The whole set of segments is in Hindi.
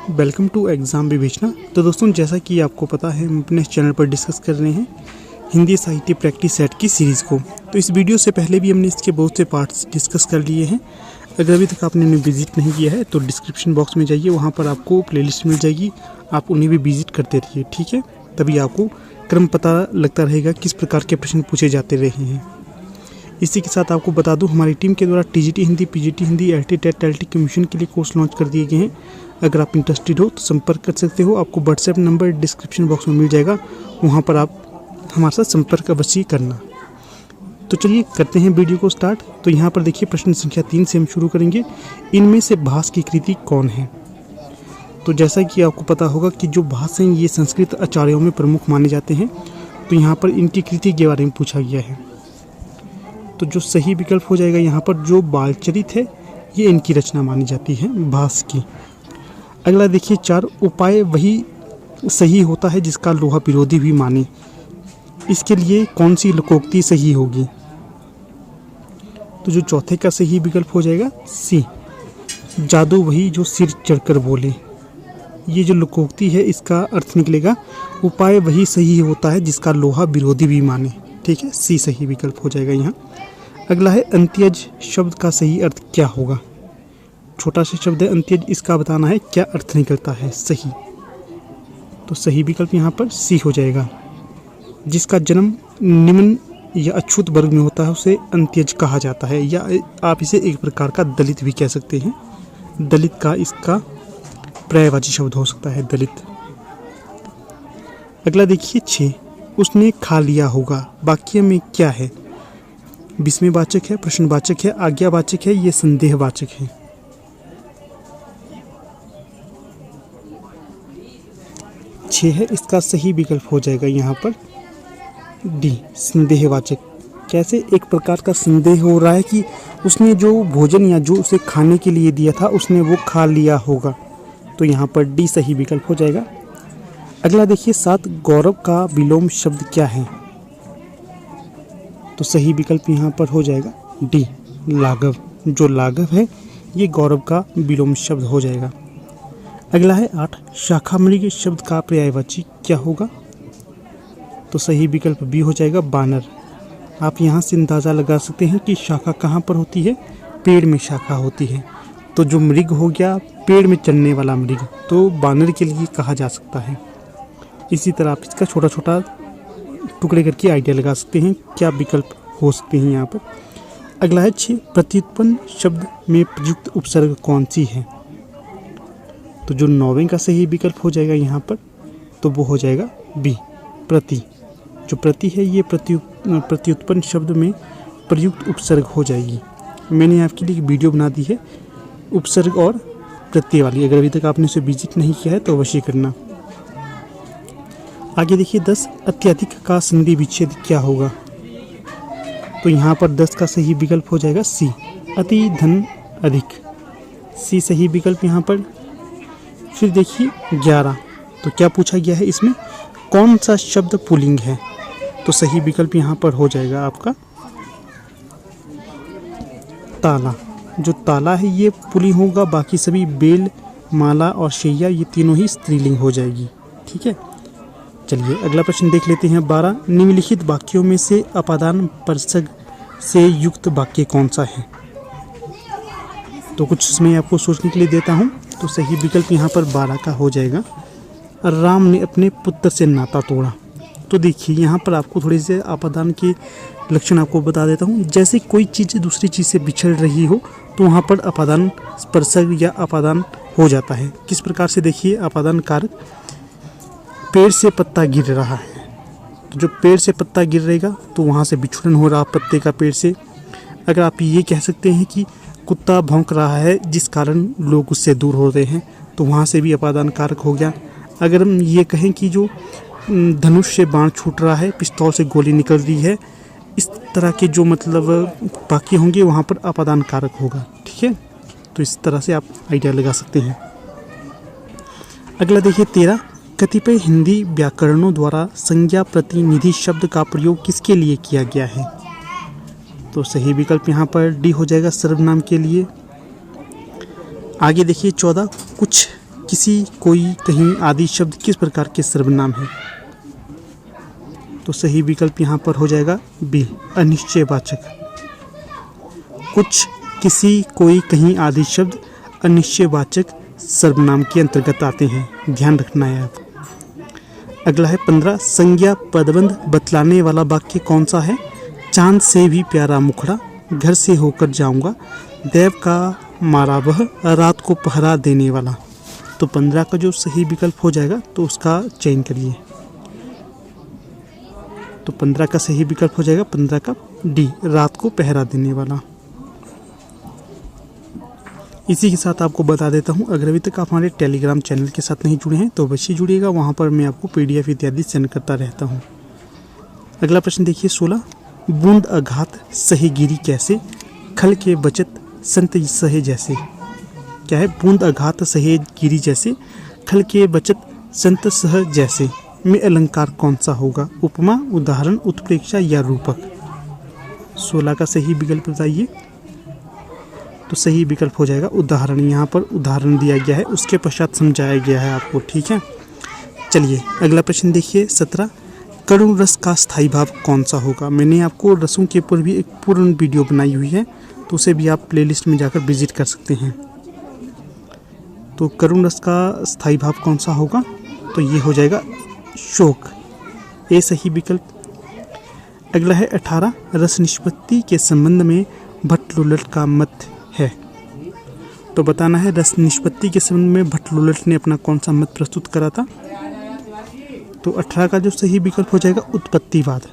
वेलकम टू एग्ज़ाम विवेचना। तो दोस्तों, जैसा कि आपको पता है, हम अपने चैनल पर डिस्कस कर रहे हैं हिंदी साहित्य प्रैक्टिस सेट की सीरीज़ को। तो इस वीडियो से पहले भी हमने इसके बहुत से पार्ट्स डिस्कस कर लिए हैं। अगर अभी तक आपने उन्हें विजिट नहीं किया है तो डिस्क्रिप्शन बॉक्स में जाइए, वहाँ पर आपको प्लेलिस्ट मिल जाएगी, आप उन्हें भी विजिट करते रहिए, ठीक है। तभी आपको क्रम पता लगता रहेगा किस प्रकार के प्रश्न पूछे जाते रहे हैं। इसी के साथ आपको बता दूं, हमारी टीम के द्वारा TGT Hindi, PGT Hindi, LT TET, LT commission के लिए कोर्स लॉन्च कर दिए गए हैं। अगर आप इंटरेस्टेड हो तो संपर्क कर सकते हो। आपको व्हाट्सएप नंबर डिस्क्रिप्शन बॉक्स में मिल जाएगा, वहाँ पर आप हमारे साथ संपर्क अवश्य करना। तो चलिए करते हैं वीडियो को स्टार्ट। तो यहाँ पर देखिए, प्रश्न संख्या 3 से हम शुरू करेंगे। इनमें से भास की कृति कौन है? तो जैसा कि आपको पता होगा कि जो भास हैं ये संस्कृत आचार्यों में प्रमुख माने जाते हैं। तो यहाँ पर इनकी कृति के बारे में पूछा गया है। तो जो सही विकल्प हो जाएगा यहाँ पर, जो बालचरित है ये इनकी रचना मानी जाती है भास की। अगला देखिए, 4 उपाय वही सही होता है जिसका लोहा विरोधी भी माने। इसके लिए कौन सी लोकोक्ति सही होगी? तो जो चौथे का सही विकल्प हो जाएगा सी, जादू वही जो सिर चढ़कर बोले। ये जो लोकोक्ति है इसका अर्थ निकलेगा, उपाय वही सही होता है जिसका लोहा विरोधी भी माने। ठीक है, सी सही विकल्प हो जाएगा यहाँ। अगला है, अंत्यज शब्द का सही अर्थ क्या होगा? छोटा सा शब्द है अंत्यज, इसका बताना है क्या अर्थ निकलता है सही। तो सही विकल्प यहाँ पर सी हो जाएगा। जिसका जन्म निम्न या अछूत वर्ग में होता है उसे अंत्यज कहा जाता है, या आप इसे एक प्रकार का दलित भी कह सकते हैं। दलित का इसका पर्यायवाची शब्द हो सकता है दलित। अगला देखिए 6, उसने खा लिया होगा वाक्य में क्या है? विस्मयवाचक है, प्रश्नवाचक है, आज्ञावाचक है, ये संदेहवाचक है। छह है, इसका सही विकल्प हो जाएगा यहाँ पर डी, संदेहवाचक। कैसे? एक प्रकार का संदेह हो रहा है कि उसने जो भोजन या जो उसे खाने के लिए दिया था उसने वो खा लिया होगा। तो यहाँ पर डी सही विकल्प हो जाएगा। अगला देखिए 7, गौरव का विलोम शब्द क्या है? तो सही विकल्प यहाँ पर हो जाएगा डी, लाघव। जो लाघव है ये गौरव का विलोम शब्द हो जाएगा। अगला है 8, शाखा मृग शब्द का पर्यायवाची क्या होगा? तो सही विकल्प बी हो जाएगा, बानर। आप यहाँ से अंदाज़ा लगा सकते हैं कि शाखा कहाँ पर होती है, पेड़ में शाखा होती है। तो जो मृग हो गया पेड़ में चलने वाला मृग, तो बानर के लिए कहा जा सकता है। इसी तरह आप इसका छोटा छोटा टुकड़े करके आइडिया लगा सकते हैं क्या विकल्प हो सकते हैं यहाँ पर। अगला है 6, प्रत्युत्पन्न शब्द में प्रयुक्त उपसर्ग कौन सी है? तो जो 9वें का सही विकल्प हो जाएगा यहाँ पर, तो वो हो जाएगा बी, प्रति। जो प्रति है ये प्रत्युत्पन्न शब्द में प्रयुक्त उपसर्ग हो जाएगी। मैंने आपके लिए एक वीडियो बना दी है उपसर्ग और प्रत्यय वाली, अगर अभी तक आपने उसे विजिट नहीं किया है तो अवश्य करना। आगे देखिए 10, अत्यधिक का संधि विच्छेद क्या होगा? तो यहाँ पर 10 का सही विकल्प हो जाएगा सी, अति धन अधिक। सी सही विकल्प यहाँ पर। फिर देखिए 11, तो क्या पूछा गया है इसमें, कौन सा शब्द पुल्लिंग है? तो सही विकल्प यहाँ पर हो जाएगा आपका ताला। जो ताला है ये पुल्लिंग होगा, बाकी सभी बेल, माला और शैया ये तीनों ही स्त्रीलिंग हो जाएगी। ठीक है, चलिए अगला प्रश्न देख लेते हैं। 12, निम्नलिखित वाक्यों में से अपादान परसग से युक्त वाक्य कौन सा है? तो कुछ समय आपको सोचने के लिए देता हूँ। तो सही विकल्प यहाँ पर 12 का हो जाएगा, राम ने अपने पुत्र से नाता तोड़ा। तो देखिए यहाँ पर आपको थोड़े से अपादान के लक्षण आपको बता देता हूँ। जैसे कोई चीज़ दूसरी चीज़ से बिछड़ रही हो तो वहाँ पर अपादान स्पर्शक या अपादान हो जाता है। किस प्रकार से? देखिए अपादान कारक, पेड़ से पत्ता गिर रहा है, तो जो पेड़ से पत्ता गिर रहेगा तो वहाँ से बिछुड़न हो रहा पत्ते का पेड़ से। अगर आप ये कह सकते हैं कि कुत्ता भौंक रहा है जिस कारण लोग उससे दूर हो रहे हैं, तो वहाँ से भी अपादान कारक हो गया। अगर हम ये कहें कि जो धनुष से बाण छूट रहा है, पिस्तौल से गोली निकल रही है, इस तरह के जो मतलब वाक्य होंगे वहाँ पर अपादान कारक होगा। ठीक है, तो इस तरह से आप आइडिया लगा सकते हैं। अगला देखिए 13, कतिपय हिंदी व्याकरणों द्वारा संज्ञा प्रतिनिधि शब्द का प्रयोग किसके लिए किया गया है? तो सही विकल्प यहाँ पर डी हो जाएगा, सर्वनाम के लिए। आगे देखिए 14, कुछ किसी, कोई, कहीं आदि शब्द किस प्रकार के सर्वनाम है? तो सही विकल्प यहाँ पर हो जाएगा बी, अनिश्चयवाचक। कुछ, किसी, कोई, कहीं आदि शब्द अनिश्चयवाचक सर्वनाम के अंतर्गत आते हैं, ध्यान रखना है आप। अगला है 15, संज्ञा पदबंध बतलाने वाला वाक्य कौन सा है? चांद से भी प्यारा मुखड़ा, घर से होकर जाऊंगा, देव का मारा वह, रात को पहरा देने वाला। तो 15 का जो सही विकल्प हो जाएगा तो उसका चयन करिए। तो 15 का सही विकल्प हो जाएगा 15 का डी, रात को पहरा देने वाला। इसी के साथ आपको बता देता हूँ, अगर अभी तक आप हमारे टेलीग्राम चैनल के साथ नहीं जुड़े हैं तो अवश्य जुड़िएगा, वहाँ पर मैं आपको PDF इत्यादि सेंड करता रहता हूँ। अगला प्रश्न देखिए 16, बूंद अघात सहे गिरी कैसे, खल के बचत संत सहे जैसे। क्या है? बूंद अघात सहे गिरी जैसे, खल के बचत संत सह जैसे में अलंकार कौन सा होगा? उपमा, उदाहरण, उत्प्रेक्षा या रूपक? 16 का सही विकल्प बताइए। तो सही विकल्प हो जाएगा उदाहरण। यहाँ पर उदाहरण दिया गया है, उसके पश्चात समझाया गया है आपको, ठीक है। चलिए अगला प्रश्न देखिए 17, करुण रस का स्थायी भाव कौन सा होगा? मैंने आपको रसों के ऊपर भी एक पूर्ण वीडियो बनाई हुई है, तो उसे भी आप प्लेलिस्ट में जाकर विजिट कर सकते हैं। तो करुण रस का स्थायी भाव कौन सा होगा? तो ये हो जाएगा शोक, ए सही विकल्प। अगला है 18, रस निष्पत्ति के संबंध में भट्ट-लुलट का मत है। तो बताना है रस निष्पत्ति के संबंध में भट्ट-लुलट ने अपना कौन सा मत प्रस्तुत करा था? तो 18 का जो सही विकल्प हो जाएगा उत्पत्तिवाद।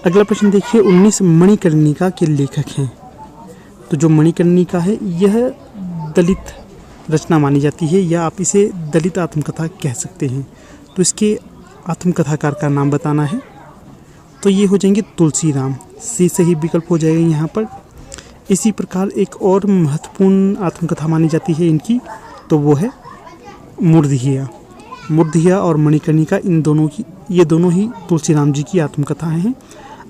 अगला प्रश्न देखिए 19, मणिकर्णिका के लेखक हैं। तो जो मणिकर्णिका है यह दलित रचना मानी जाती है, या आप इसे दलित आत्मकथा कह सकते हैं। तो इसके आत्मकथाकार का नाम बताना है। तो ये हो जाएंगे तुलसीराम, सी सही विकल्प हो जाएगा यहाँ पर। इसी प्रकार एक और महत्वपूर्ण आत्मकथा मानी जाती है इनकी, तो वो है मूर्धहिया। मूर्धहिया और मणिकर्णिका, इन दोनों की, ये दोनों ही तुलसीराम जी की आत्मकथाएं हैं।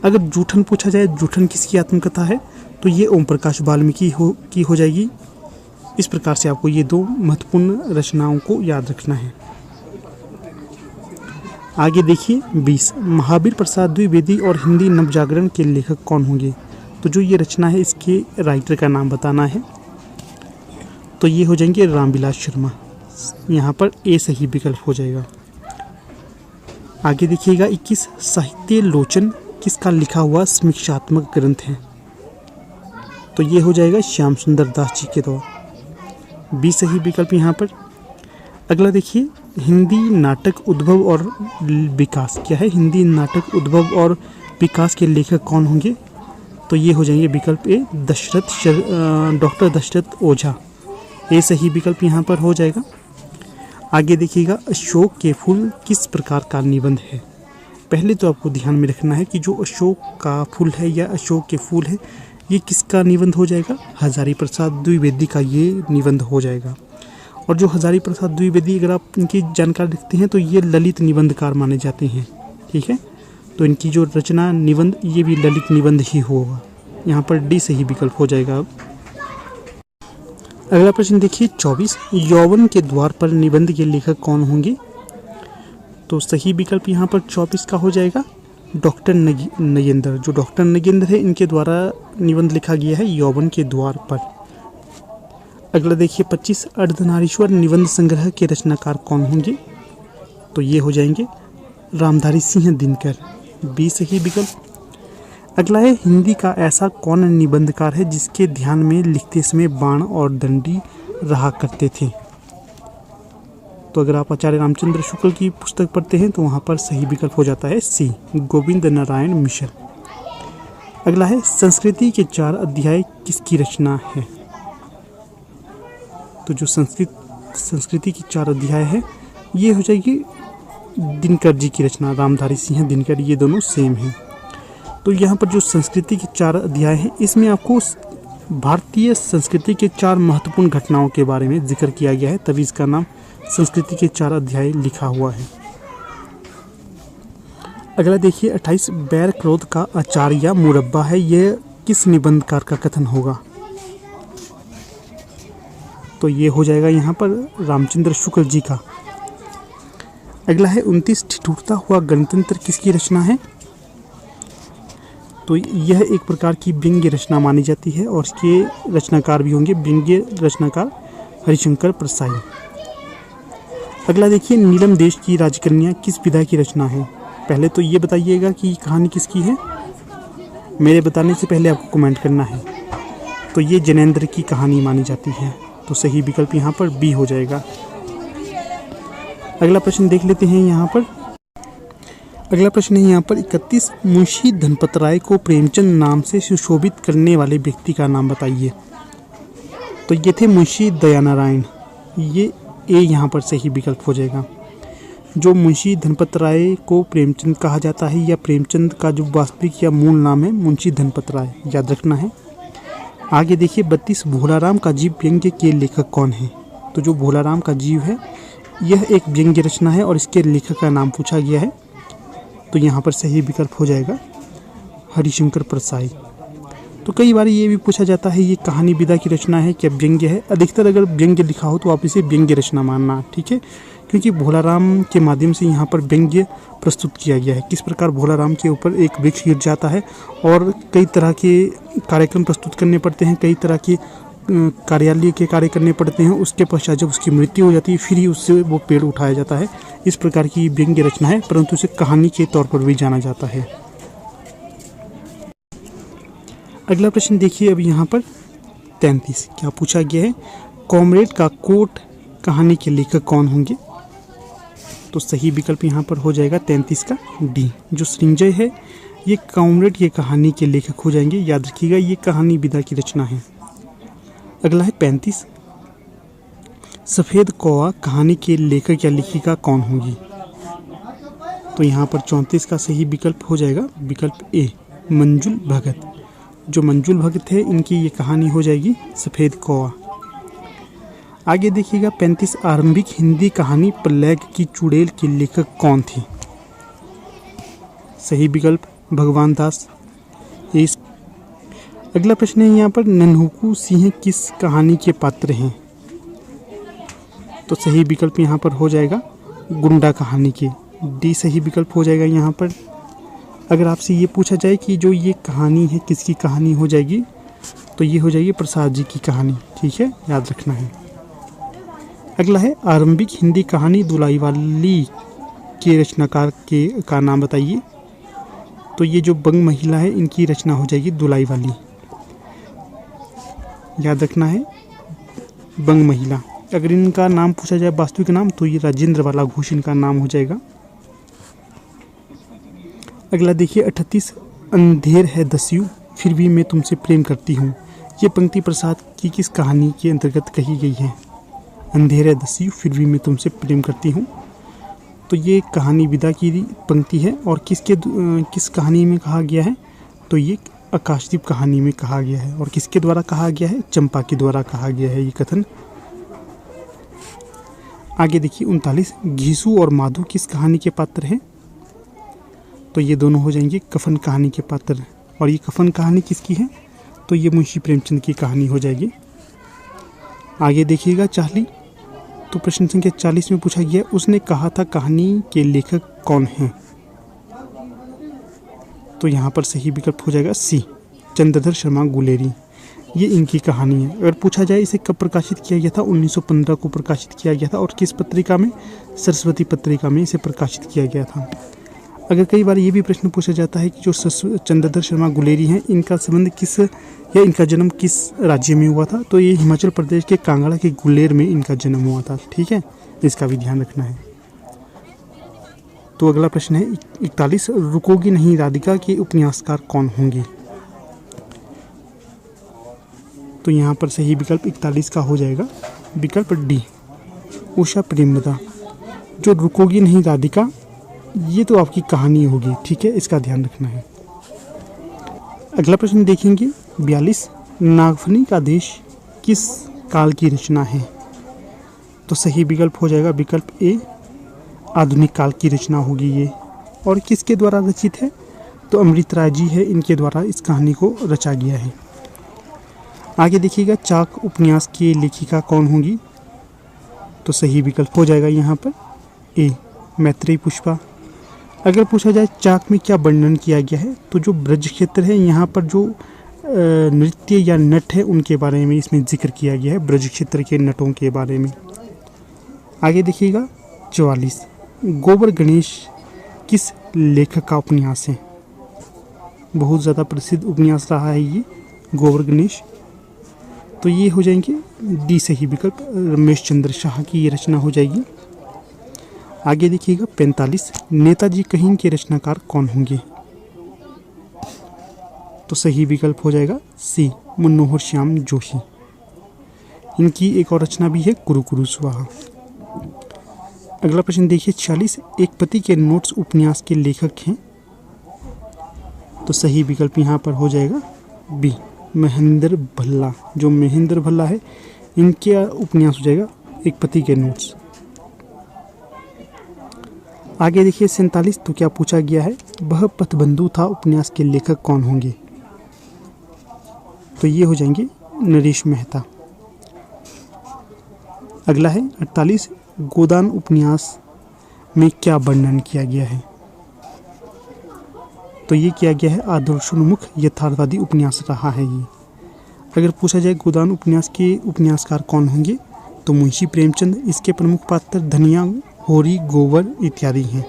अगर जूठन पूछा जाए, जूठन किसकी आत्मकथा है? तो ये ओम प्रकाश वाल्मीकि की हो जाएगी। इस प्रकार से आपको ये दो महत्वपूर्ण रचनाओं को याद रखना है। आगे देखिए 20, महावीर प्रसाद द्विवेदी और हिंदी नवजागरण के लेखक कौन होंगे? तो जो ये रचना है इसके राइटर का नाम बताना है। तो ये हो जाएंगे रामविलास शर्मा, यहाँ पर ए सही विकल्प हो जाएगा। आगे देखिएगा 21, साहित्य लोचन किसका लिखा हुआ समीक्षात्मक ग्रंथ है? तो ये हो जाएगा श्याम सुंदर दास जी के द्वारा, बी सही विकल्प यहाँ पर। अगला देखिए हिंदी नाटक उद्भव और विकास, क्या है? हिंदी नाटक उद्भव और विकास के लेखक कौन होंगे? तो ये हो जाएंगे विकल्प ए, डॉक्टर दशरथ ओझा, ए सही विकल्प यहाँ पर हो जाएगा। आगे देखिएगा अशोक के फूल किस प्रकार का निबंध है? पहले तो आपको ध्यान में रखना है कि जो अशोक का फूल है या अशोक के फूल है, ये किसका निबंध हो जाएगा? हजारी प्रसाद द्विवेदी का ये निबंध हो जाएगा। और जो हजारी प्रसाद द्विवेदी, अगर आप इनकी जानकारी रखते हैं तो ये ललित निबंधकार माने जाते हैं, ठीक है। तो इनकी जो रचना निबंध, ये भी ललित निबंध ही होगा, यहाँ पर डी सही विकल्प हो जाएगा। अब अगला प्रश्न देखिए 24, यौवन के द्वार पर निबंध के लेखक कौन होंगे? तो सही विकल्प यहाँ पर 24 का हो जाएगा डॉक्टर नगेंद्र। जो डॉक्टर नगेंद्र है, इनके द्वारा निबंध लिखा गया है यौवन के द्वार पर। अगला देखिए 25, अर्धनारीश्वर निबंध संग्रह के रचनाकार कौन होंगे? तो ये हो जाएंगे रामधारी सिंह दिनकर, बी सही विकल्प। अगला है हिंदी का ऐसा कौन निबंधकार है जिसके ध्यान में लिखते समय बाण और दंडी रहा करते थे? तो अगर आप आचार्य रामचंद्र शुक्ल की पुस्तक पढ़ते हैं तो वहाँ पर सही विकल्प हो जाता है सी, गोविंद नारायण मिश्र। अगला है संस्कृति के 4 अध्याय किसकी रचना है? तो जो संस्कृति की 4 अध्याय है, ये हो जाएगी दिनकर जी की रचना, रामधारी सिंह दिनकर, ये दोनों सेम हैं। तो यहाँ पर जो संस्कृति के 4 अध्याय हैं, इसमें आपको भारतीय संस्कृति के 4 महत्वपूर्ण घटनाओं के बारे में जिक्र किया गया है, तभी इसका नाम संस्कृति के 4 अध्याय लिखा हुआ है। अगला देखिए 28, बैर क्रोध का अचार या मुरब्बा है, यह किस निबंधकार का कथन होगा? तो ये हो जाएगा यहाँ पर रामचंद्र शुक्ल जी का। अगला है 29 ठिठुरता हुआ गणतंत्र किसकी रचना है? तो यह एक प्रकार की व्यंग्य रचना मानी जाती है और इसके रचनाकार भी होंगे व्यंग्य रचनाकार हरिशंकर परसाई। अगला देखिए, नीलम देश की राजकन्या किस विधा की रचना है? पहले तो ये बताइएगा कि कहानी किसकी है, मेरे बताने से पहले आपको कमेंट करना है। तो ये जैनेंद्र की कहानी मानी जाती है, तो सही विकल्प यहाँ पर बी हो जाएगा। अगला प्रश्न देख लेते हैं यहाँ पर। अगला प्रश्न है यहाँ पर 31 मुंशी धनपत राय को प्रेमचंद नाम से सुशोभित करने वाले व्यक्ति का नाम बताइए। तो ये थे मुंशी दयानारायण, ये ए यहाँ पर सही विकल्प हो जाएगा। जो मुंशी धनपत राय को प्रेमचंद कहा जाता है या प्रेमचंद का जो वास्तविक या मूल नाम है मुंशी धनपत राय, याद रखना है। आगे देखिए 32 भोलाराम का जीव व्यंग्य के लेखक कौन है? तो जो भोलाराम का जीव है यह एक व्यंग्य रचना है और इसके लेखक का नाम पूछा गया है, तो यहाँ पर सही विकल्प हो जाएगा हरिशंकर परसाई। तो कई बार ये भी पूछा जाता है ये कहानी विधा की रचना है क्या व्यंग्य है? अधिकतर अगर व्यंग्य लिखा हो तो आप इसे व्यंग्य रचना मानना, ठीक है, क्योंकि भोलाराम के माध्यम से यहाँ पर व्यंग्य प्रस्तुत किया गया है। किस प्रकार भोलाराम के ऊपर एक वृक्ष गिर जाता है और कई तरह के कार्यक्रम प्रस्तुत करने पड़ते हैं, कई तरह के कार्यालय के कार्य करने पड़ते हैं, उसके पश्चात जब उसकी मृत्यु हो जाती है फिर ही उससे वो पेड़ उठाया जाता है। इस प्रकार की व्यंग्य रचना है, परंतु उसे कहानी के तौर पर भी जाना जाता है। अगला प्रश्न देखिए अब यहाँ पर 33 क्या पूछा गया है? कॉमरेड का कोट कहानी के लेखक कौन होंगे? तो सही विकल्प यहाँ पर हो जाएगा 33 का डी। जो सृंजय है ये कॉमरेड की कहानी के लेखक हो जाएंगे, याद रखिएगा ये कहानी विधा की रचना है। अगला है 35 सफ़ेद कौवा कहानी के लेखक या लेखिका कौन होगी? तो यहाँ पर 34 का सही विकल्प हो जाएगा विकल्प ए मंजुल भगत। जो मंजुल भगत है इनकी ये कहानी हो जाएगी सफ़ेद कौवा। आगे देखिएगा 35 आरंभिक हिंदी कहानी प्लेग की चुड़ैल के लेखक कौन थे? सही विकल्प भगवान दास। इस अगला प्रश्न है यहाँ पर नन्हुकू सिंह किस कहानी के पात्र हैं? तो सही विकल्प यहाँ पर हो जाएगा गुंडा कहानी के, डी सही विकल्प हो जाएगा यहाँ पर। अगर आपसे ये पूछा जाए कि जो ये कहानी है किसकी कहानी हो जाएगी, तो ये हो जाएगी प्रसाद जी की कहानी, ठीक है, याद रखना है। अगला है आरंभिक हिंदी कहानी दुलाई वाली के रचनाकार का नाम बताइए। तो ये जो बंग महिला है इनकी रचना हो जाएगी दुलाई वाली, याद रखना है बंग महिला। अगर इनका नाम पूछा जाए वास्तविक नाम तो ये राजेंद्र वाला घोष इनका नाम हो जाएगा। अगला देखिए 38 अंधेर है दस्यु फिर भी मैं तुमसे प्रेम करती हूँ, ये पंक्ति प्रसाद की किस कहानी के अंतर्गत कही गई है? अंधेर है दस्यु फिर भी मैं तुमसे प्रेम करती हूँ, तो ये कहानी विधा की पंक्ति है और किस कहानी में कहा गया है? तो ये आकाशदीप कहानी में कहा गया है। और किसके द्वारा कहा गया है? चंपा के द्वारा कहा गया है ये कथन। आगे देखिए 39 घीसू और माधु किस कहानी के पात्र हैं? तो ये दोनों हो जाएंगे कफन कहानी के पात्र। और ये कफन कहानी किसकी है? तो ये मुंशी प्रेमचंद की कहानी हो जाएगी। आगे देखिएगा 40, तो प्रश्न संख्या 40 में पूछा गया उसने कहा था कहानी के लेखक कौन हैं? तो यहाँ पर सही विकल्प हो जाएगा सी चंद्रधर शर्मा गुलेरी, ये इनकी कहानी है। अगर पूछा जाए इसे कब प्रकाशित किया गया था? 1915 को प्रकाशित किया गया था। और किस पत्रिका में? सरस्वती पत्रिका में इसे प्रकाशित किया गया था। अगर कई बार ये भी प्रश्न पूछा जाता है कि जो चंद्रधर शर्मा गुलेरी हैं इनका संबंध किस या इनका जन्म किस राज्य में हुआ था? तो ये हिमाचल प्रदेश के कांगड़ा के गुलेर में इनका जन्म हुआ था, ठीक है, इसका भी ध्यान रखना है। तो अगला प्रश्न है 41 रुकोगी नहीं राधिका के उपन्यासकार कौन होंगे? तो यहाँ पर सही विकल्प 41 का हो जाएगा विकल्प डी उषा प्रेमलता। जो रुकोगी नहीं राधिका ये तो आपकी कहानी होगी, ठीक है, इसका ध्यान रखना है। अगला प्रश्न देखेंगे 42 नागफनी का देश किस काल की रचना है? तो सही विकल्प हो जाएगा विकल्प ए आधुनिक काल की रचना होगी ये। और किसके द्वारा रचित है? तो अमृत राय जी है, इनके द्वारा इस कहानी को रचा गया है। आगे देखिएगा चाक उपन्यास की लेखिका कौन होंगी, तो सही विकल्प हो जाएगा यहाँ पर ए मैत्रेयी पुष्पा। अगर पूछा जाए चाक में क्या वर्णन किया गया है, तो जो ब्रज क्षेत्र है यहाँ पर जो नृत्य या नट है उनके बारे में इसमें जिक्र किया गया है, ब्रज क्षेत्र के नटों के बारे में। आगे देखिएगा 44 गोबर गणेश किस लेखक का उपन्यास है। बहुत ज़्यादा प्रसिद्ध उपन्यास रहा है ये गोबर गणेश। तो ये हो जाएंगे डी सही विकल्प, रमेश चंद्र शाह की ये रचना हो जाएगी। आगे देखिएगा 45 नेताजी कहीं के रचनाकार कौन होंगे, तो सही विकल्प हो जाएगा सी मनोहर श्याम जोशी। इनकी एक और रचना भी है कुरु कुरु स्वाहा। अगला प्रश्न देखिए 46 एक पति के नोट्स उपन्यास के लेखक हैं, तो सही विकल्प यहाँ पर हो जाएगा बी महेंद्र भल्ला। जो महेंद्र भल्ला है इनके उपन्यास हो जाएगा एक पति के नोट्स। आगे देखिए 47 तो क्या पूछा गया है, वह पथबंधु था उपन्यास के लेखक कौन होंगे, तो ये हो जाएंगे नरेश मेहता। अगला है 48 गोदान उपन्यास में क्या वर्णन किया गया है, तो ये किया गया है आदर्शोन्मुख यथार्थवादी उपन्यास रहा है ये। अगर पूछा जाए गोदान उपन्यास के उपन्यासकार कौन होंगे, तो मुंशी प्रेमचंद, इसके प्रमुख पात्र धनिया, होरी, गोवर इत्यादि हैं।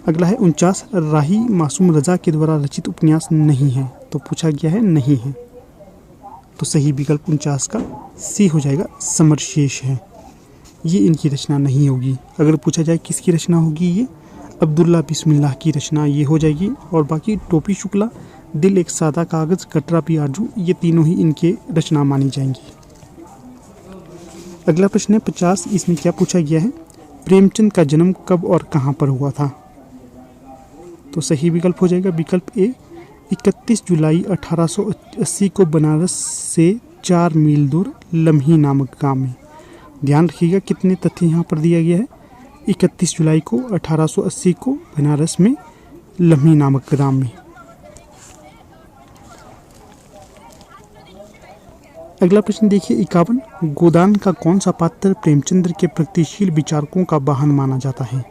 अगला है 49 राही मासूम रजा के द्वारा रचित उपन्यास नहीं है, तो पूछा गया है नहीं है, तो सही विकल्प 49 का सी हो जाएगा समरशेष है, ये इनकी रचना नहीं होगी। अगर पूछा जाए किसकी रचना होगी, ये अब्दुल्ला बिस्मिल्लाह की रचना ये हो जाएगी। और बाकी टोपी शुक्ला, दिल एक सादा कागज़, कटरा पी आरजू, ये तीनों ही इनके रचना मानी जाएंगी। अगला प्रश्न है 50, इसमें क्या पूछा गया है, प्रेमचंद का जन्म कब और कहाँ पर हुआ था, तो सही विकल्प हो जाएगा विकल्प ए 31 जुलाई 1880 को बनारस से 4 मील दूर लम्ही नामक गांव में। ध्यान रखिएगा कितने तथ्य यहाँ पर दिया गया है, 31 जुलाई को 1880 को बनारस में लम्ही नामक ग्राम में। अगला प्रश्न देखिए 51 गोदान का कौन सा पात्र प्रेमचंद्र के प्रगतिशील विचारकों का वाहन माना जाता है,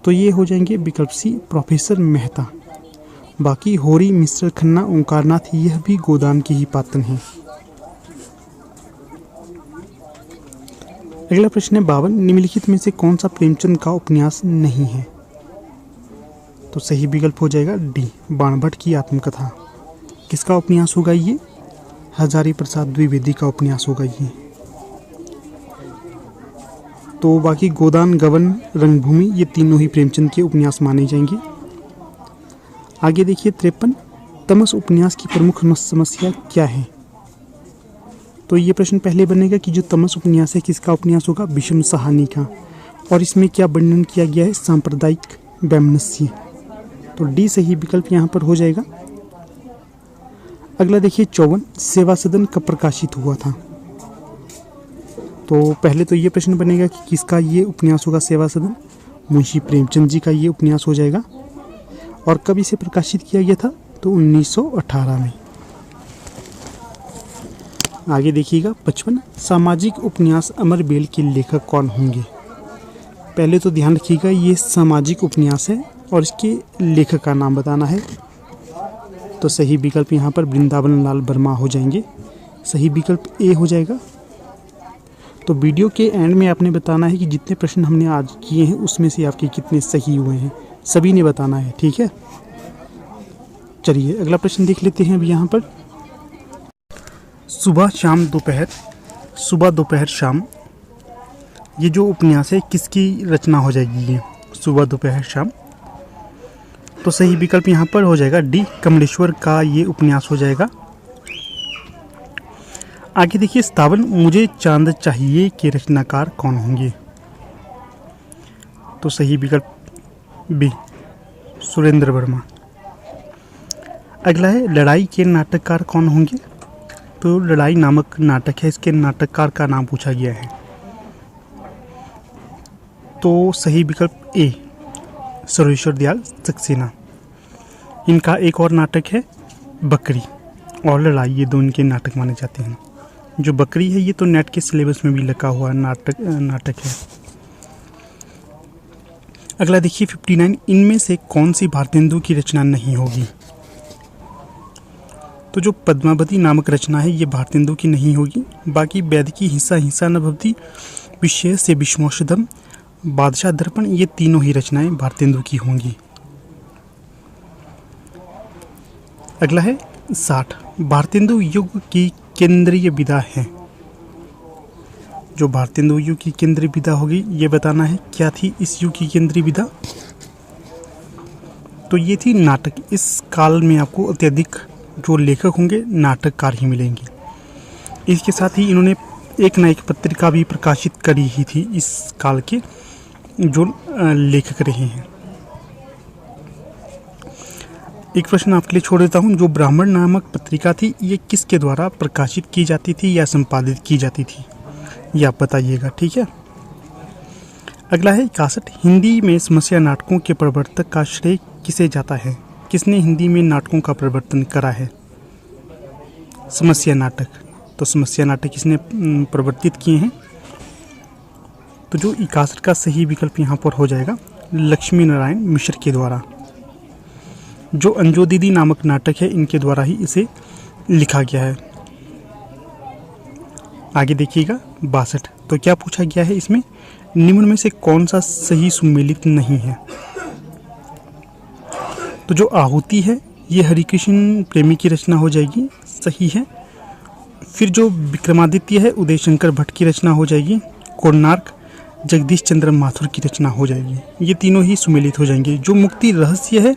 तो ये हो जाएंगे विकल्प सी प्रोफेसर मेहता। बाकी होरी, मिस्टर खन्ना, ओंकारनाथ यह भी गोदान के ही पात्र हैं। अगला प्रश्न है 52 निम्नलिखित में से कौन सा प्रेमचंद का उपन्यास नहीं है, तो सही विकल्प हो जाएगा डी बाणभट्ट की आत्मकथा। किसका उपन्यास होगा ये, हजारी प्रसाद द्विवेदी का उपन्यास होगा ये। तो बाकी गोदान, गबन, रंगभूमि ये तीनों ही प्रेमचंद के उपन्यास माने जाएंगे। आगे देखिए 53 तमस उपन्यास की प्रमुख समस्या क्या है, तो ये प्रश्न पहले बनेगा कि जो तमस उपन्यास है किसका उपन्यास होगा, विषम साहनी का। और इसमें क्या वर्णन किया गया है, सांप्रदायिक वैमनस्य, तो डी सही विकल्प यहाँ पर हो जाएगा। अगला देखिए 54 सेवा सदन कब प्रकाशित हुआ था, तो पहले तो ये प्रश्न बनेगा कि किसका ये उपन्यास होगा सेवा सदन, मुंशी प्रेमचंद जी का ये उपन्यास हो जाएगा। और कब इसे प्रकाशित किया गया था, तो 1918 में। आगे देखिएगा 55 सामाजिक उपन्यास अमरबेल के लेखक कौन होंगे। पहले तो ध्यान रखिएगा ये सामाजिक उपन्यास है और इसके लेखक का नाम बताना है, तो सही विकल्प यहाँ पर वृंदावन लाल वर्मा हो जाएंगे, सही विकल्प ए हो जाएगा। तो वीडियो के एंड में आपने बताना है कि जितने प्रश्न हमने आज किए हैं उसमें से आपके कितने सही हुए हैं, सभी ने बताना है, ठीक है। चलिए अगला प्रश्न देख लेते हैं। अभी यहाँ पर सुबह शाम दोपहर, सुबह दोपहर शाम, ये जो उपन्यास है किसकी रचना हो जाएगी ये सुबह दोपहर शाम, तो सही विकल्प यहाँ पर हो जाएगा डी कमलेश्वर का ये उपन्यास हो जाएगा। आगे देखिए 57 मुझे चांद चाहिए के रचनाकार कौन होंगे, तो सही विकल्प बी सुरेंद्र वर्मा। अगला है लड़ाई के नाटककार कौन होंगे, तो लड़ाई नामक नाटक है, इसके नाटककार का नाम पूछा गया है, तो सही विकल्प ए सर्वेश्वर दयाल सक्सेना। इनका एक और नाटक है बकरी। और लड़ाई, ये दो इनके नाटक माने जाते हैं। जो बकरी है ये तो नेट के सिलेबस में भी लगा हुआ नाटक है। अगला देखिए 59, इनमें से कौन सी भारतेंदु की रचना नहीं होगी? तो जो पद्मावती नामक रचना है ये भारतेंदु की नहीं होगी। बाकी वैद की हिंसा हिंसा न भवति, विषय से विष्मोषधम, बादशाह दर्पण, ये तीनों ही रचनाएं भारतेंदु की होंगी। अगला है 60, भारतेंदु युग की केंद्रीय विधा है। जो भारतेंदु युग की केंद्रीय विधा होगी ये बताना है क्या थी इस युग की केंद्रीय विधा। तो ये थी नाटक। इस काल में आपको अत्यधिक जो लेखक होंगे नाटककार ही मिलेंगे। इसके साथ ही इन्होंने एक न एक पत्रिका भी प्रकाशित करी ही थी इस काल के जो लेखक रहे हैं। एक प्रश्न आपके लिए छोड़ देता हूँ, जो ब्राह्मण नामक पत्रिका थी ये किसके द्वारा प्रकाशित की जाती थी या संपादित की जाती थी, ये आप बताइएगा, ठीक है। अगला है 61, हिंदी में समस्या नाटकों के प्रवर्तक का श्रेय किसे जाता है? किसने हिंदी में नाटकों का प्रवर्तन करा है? समस्या नाटक। तो समस्या नाटक किसने प्रवर्तित किए हैं? तो जो 61 का सही विकल्प यहाँ पर हो जाएगा लक्ष्मी नारायण मिश्र के द्वारा। जो अंजो दीदी नामक नाटक है इनके द्वारा ही इसे लिखा गया है। आगे देखिएगा 62, तो क्या पूछा गया है इसमें, निम्न में से कौन सा सही सुमेलित नहीं है? तो जो आहुति है ये हरिकृष्ण प्रेमी की रचना हो जाएगी, सही है। फिर जो विक्रमादित्य है उदय शंकर भट्ट की रचना हो जाएगी। कोणार्क जगदीश चंद्र माथुर की रचना हो जाएगी। ये तीनों ही सुमेलित हो जाएंगे। जो मुक्ति रहस्य है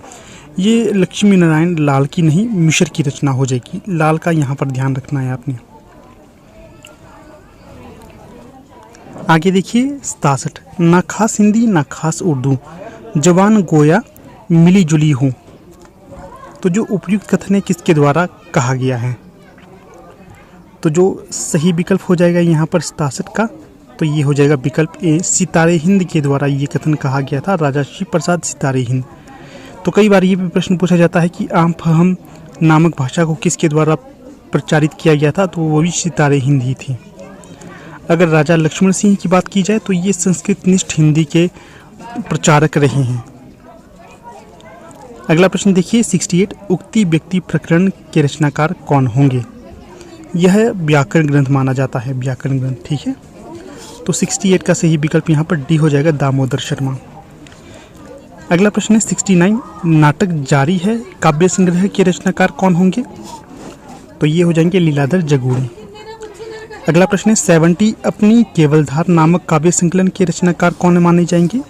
ये लक्ष्मी नारायण लाल की नहीं मिश्र की रचना हो जाएगी। लाल का यहाँ पर ध्यान रखना है आपने। आगे देखिए 67, ना खास हिंदी ना खास उर्दू, जवान गोया मिली जुली हूँ। तो जो उपयुक्त कथन है किसके द्वारा कहा गया है? तो जो सही विकल्प हो जाएगा यहाँ पर 67 का, तो ये हो जाएगा विकल्प ए, सितारे हिंद के द्वारा ये कथन कहा गया था, राजा शिव प्रसाद सितारे हिंद। तो कई बार ये भी प्रश्न पूछा जाता है कि आम फहम नामक भाषा को किसके द्वारा प्रचारित किया गया था? तो वो भी सितारे हिंद ही थी। अगर राजा लक्ष्मण सिंह की बात की जाए तो ये संस्कृत निष्ठ हिंदी के प्रचारक रहे हैं। अगला प्रश्न देखिए 68, उक्ति व्यक्ति प्रकरण के रचनाकार कौन होंगे? यह व्याकरण ग्रंथ माना जाता है, व्याकरण ग्रंथ, ठीक है। तो 68 का सही विकल्प यहाँ पर डी हो जाएगा, दामोदर शर्मा। अगला प्रश्न है 69, नाटक जारी है काव्य संग्रह के रचनाकार कौन होंगे? तो ये हो जाएंगे लीलाधर जगूड़ी। अगला प्रश्न है 70, अपनी केवलधार नामक काव्य संकलन के रचनाकार कौन माने जाएंगे?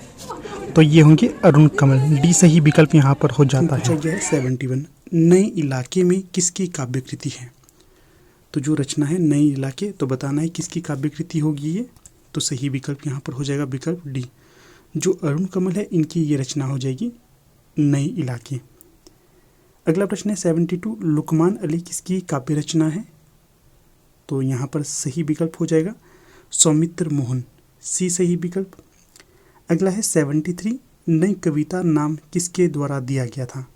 तो ये होंगे अरुण कमल। डी सही विकल्प यहाँ पर हो जाता है। 71, नए इलाके में किसकी काव्य कृति है? तो जो रचना है नए इलाके, तो बताना है किसकी काव्य कृति होगी ये। तो सही विकल्प यहाँ पर हो जाएगा विकल्प डी। जो अरुण कमल है इनकी ये रचना हो जाएगी नए इलाके। अगला प्रश्न है 72, लुकमान अली किसकी काव्य रचना है? तो यहाँ पर सही विकल्प हो जाएगा सौमित्र मोहन, सी सही विकल्प। अगला है 73, नई कविता नाम किसके द्वारा दिया गया था?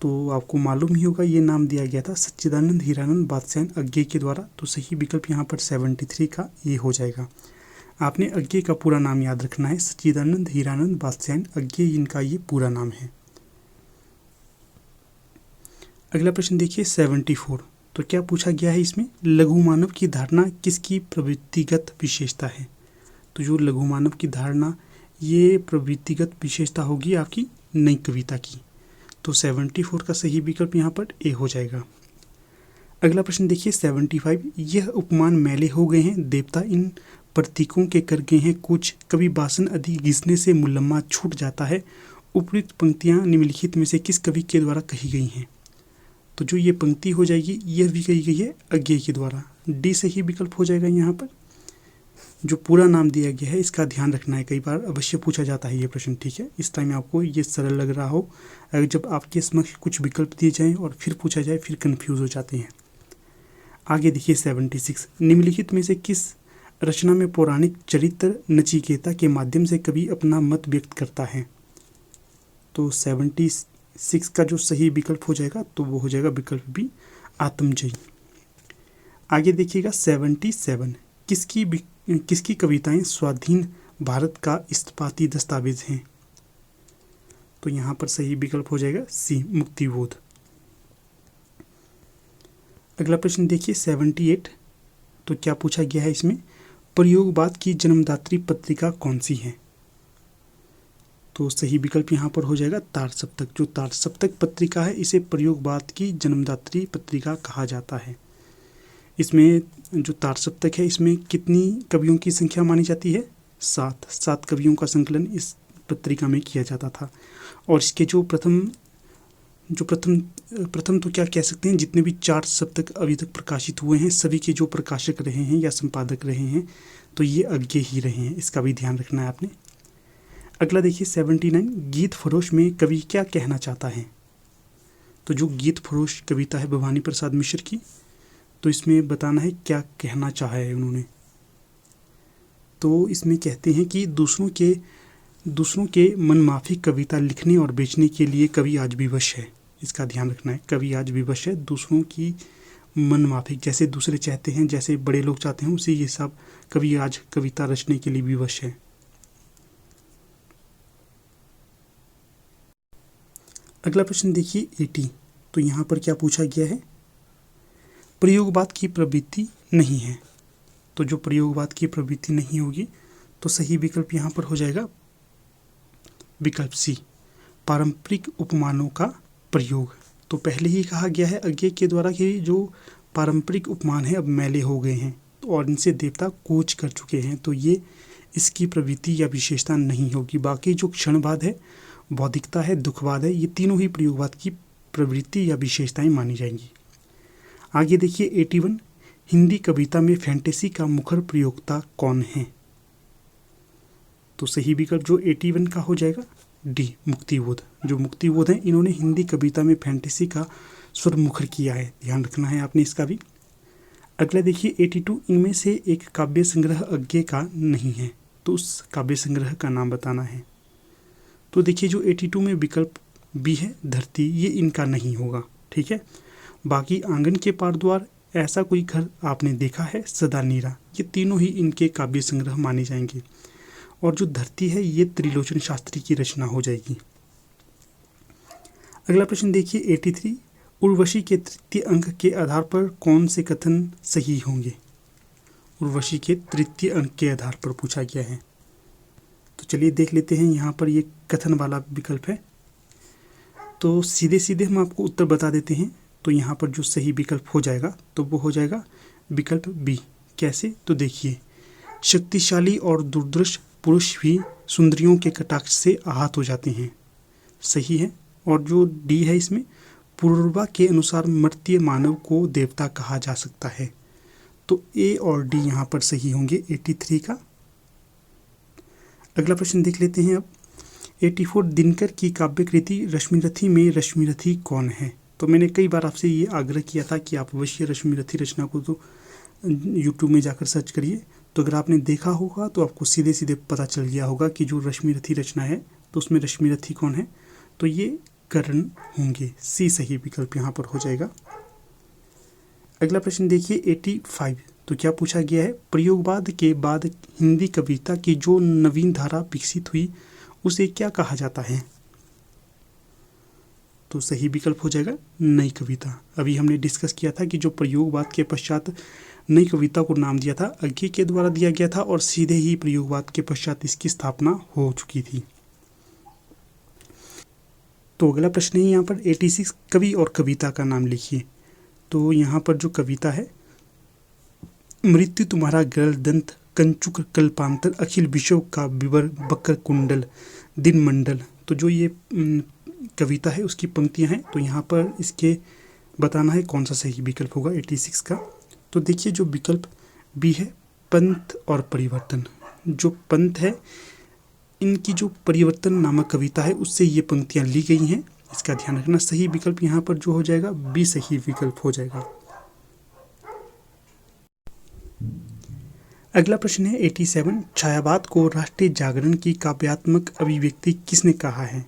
तो आपको मालूम ही होगा ये नाम दिया गया था सच्चिदानंद हीरानंद बादशाह अज्ञे के द्वारा। तो सही विकल्प यहाँ पर 73 का ये हो जाएगा। आपने अज्ञे का पूरा नाम याद रखना है, सच्चिदानंद हीरानंद बादशाह अज्ञे इनका ये पूरा नाम है। अगला प्रश्न देखिए 74, तो क्या पूछा गया है इसमें, लघु मानव की धारणा किसकी प्रवृत्तिगत विशेषता है? तो जो लघु मानव की धारणा ये प्रवृत्तिगत विशेषता होगी आपकी नई कविता की। तो 74 का सही विकल्प यहाँ पर ए हो जाएगा। अगला प्रश्न देखिए 75, यह उपमान मैले हो गए हैं देवता इन प्रतीकों के कर गए हैं कुछ, कभी बासन अधिक घिसने से मुलम्मा छूट जाता है। उपयुक्त पंक्तियाँ निम्नलिखित में से किस कवि के द्वारा कही गई हैं? तो जो ये पंक्ति हो जाएगी यह भी कही गई है अज्ञे के द्वारा। डी सही विकल्प हो जाएगा यहाँ पर। जो पूरा नाम दिया गया है इसका ध्यान रखना है, कई बार अवश्य पूछा जाता है ये प्रश्न, ठीक है। इस टाइम आपको ये सरल लग रहा हो, अगर जब आपके समक्ष कुछ विकल्प दिए जाएं और फिर पूछा जाए फिर कंफ्यूज हो जाते हैं। आगे देखिए 76, निम्नलिखित में से किस रचना में पौराणिक चरित्र नचिकेता के माध्यम से कवि अपना मत व्यक्त करता है? तो 76 का जो सही विकल्प हो जाएगा तो वो हो जाएगा विकल्प बी, आत्मजयी। आगे देखिएगा 77, किसकी कविताएं स्वाधीन भारत का इस्तीफाती दस्तावेज हैं? तो यहाँ पर सही विकल्प हो जाएगा सी, मुक्तिबोध। अगला प्रश्न देखिए 78, तो क्या पूछा गया है इसमें, प्रयोगवाद की जन्मदात्री पत्रिका कौन सी है? तो सही विकल्प यहाँ पर हो जाएगा तार सप्तक। जो तार सप्तक पत्रिका है इसे प्रयोगवाद की जन्मदात्री पत्रिका कहा जाता है। इसमें जो तार सप्तक है इसमें कितनी कवियों की संख्या मानी जाती है? 7 कवियों का संकलन इस पत्रिका में किया जाता था। और इसके जो प्रथम तो क्या कह सकते हैं, जितने भी 4 सप्तक अभी तक प्रकाशित हुए हैं सभी के जो प्रकाशक रहे हैं या संपादक रहे हैं तो ये अज्ञे ही रहे हैं, इसका भी ध्यान रखना है आपने। अगला देखिए 79, गीत फरोश में कवि क्या कहना चाहता है? तो जो गीत फरोश कविता है भवानी प्रसाद मिश्र की, तो इसमें बताना है क्या कहना चाहा है उन्होंने। तो इसमें कहते हैं कि दूसरों के मनमाफी कविता लिखने और बेचने के लिए कवि आज विवश है। इसका ध्यान रखना है, कवि आज विवश है दूसरों की मनमाफिक, जैसे दूसरे चाहते हैं, जैसे बड़े लोग चाहते हैं उसी ये सब कवि आज कविता रचने के लिए विवश है। अगला प्रश्न देखिए 80, तो यहाँ पर क्या पूछा गया है, प्रयोगवाद की प्रवृत्ति नहीं है। तो जो प्रयोगवाद की प्रवृत्ति नहीं होगी तो सही विकल्प यहाँ पर हो जाएगा विकल्प सी, पारंपरिक उपमानों का प्रयोग। तो पहले ही कहा गया है अज्ञे के द्वारा कि जो पारंपरिक उपमान है अब मैले हो गए हैं और इनसे देवता कूच कर चुके हैं, तो ये इसकी प्रवृत्ति या विशेषता नहीं होगी। बाकी जो क्षणवाद है, बौद्धिकता है, दुखवाद है, ये तीनों ही प्रयोगवाद की प्रवृत्ति या विशेषताएं मानी जाएंगी। आगे देखिए 81, हिंदी कविता में फैंटेसी का मुखर प्रयोक्ता कौन है? तो सही विकल्प जो 81 का हो जाएगा डी, मुक्तिबोध। जो मुक्तिबोध हैं इन्होंने हिंदी कविता में फैंटेसी का स्वर मुखर किया है, ध्यान रखना है आपने इसका भी। अगला देखिए 82, इनमें से एक काव्य संग्रह अज्ञे का नहीं है, तो उस काव्य संग्रह का नाम बताना है। तो देखिए जो 82 में विकल्प बी है धरती, ये इनका नहीं होगा, ठीक है। बाकी आंगन के पार द्वार, ऐसा कोई घर आपने देखा है, सदा नीरा, ये तीनों ही इनके काव्य संग्रह माने जाएंगे। और जो धरती है ये त्रिलोचन शास्त्री की रचना हो जाएगी। अगला प्रश्न देखिए 83, उर्वशी के तृतीय अंक के आधार पर कौन से कथन सही होंगे? उर्वशी के तृतीय अंक के आधार पर पूछा गया है, तो चलिए देख लेते हैं। यहाँ पर ये कथन वाला विकल्प है, तो सीधे सीधे हम आपको उत्तर बता देते हैं। तो यहाँ पर जो सही विकल्प हो जाएगा तो वो हो जाएगा विकल्प बी। कैसे? तो देखिए, शक्तिशाली और दुर्दृश पुरुष भी सुंदरियों के कटाक्ष से आहत हो जाते हैं, सही है। और जो डी है इसमें, पूर्वा के अनुसार मर्त्य मानव को देवता कहा जा सकता है, तो ए और डी यहाँ पर सही होंगे 83 का। अगला प्रश्न देख लेते हैं अब 84, दिनकर की काव्य कृति रश्मिरथी में रश्मिरथी कौन है? तो मैंने कई बार आपसे ये आग्रह किया था कि आप अवश्य रश्मिरथी रचना को तो यूट्यूब में जाकर सर्च करिए, तो अगर आपने देखा होगा तो आपको सीधे सीधे पता चल गया होगा कि जो रश्मिरथी रचना है तो उसमें रश्मिरथी कौन है, तो ये कर्ण होंगे, सी सही विकल्प यहाँ पर हो जाएगा। अगला प्रश्न देखिए 85, तो क्या पूछा गया है, प्रयोगवाद के बाद हिंदी कविता की जो नवीन धारा विकसित हुई उसे क्या कहा जाता है? तो सही विकल्प हो जाएगा नई कविता। अभी हमने डिस्कस किया था कि जो प्रयोगवाद के पश्चात नई कविता को नाम दिया था अज्ञे के द्वारा दिया गया था और सीधे ही प्रयोगवाद के पश्चात इसकी स्थापना हो चुकी थी। तो अगला प्रश्न है यहाँ पर 86, कवि और कविता का नाम लिखिए। तो यहाँ पर जो कविता है, मृत्यु तुम्हारा गरल दंत कंचुक कल्पांतर अखिल विश्व का विवर बकर कुंडल दिन मंडल, तो जो ये कविता है उसकी पंक्तियाँ हैं। तो यहाँ पर इसके बताना है कौन सा सही विकल्प होगा 86 का। तो देखिए जो विकल्प बी है पंथ और परिवर्तन। जो पंथ है, इनकी जो परिवर्तन नामक कविता है उससे ये पंक्तियाँ ली गई हैं, इसका ध्यान रखना। सही विकल्प यहाँ पर जो हो जाएगा बी सही विकल्प हो जाएगा। अगला प्रश्न है 87, छायावाद को राष्ट्रीय जागरण की काव्यात्मक अभिव्यक्ति किसने कहा है?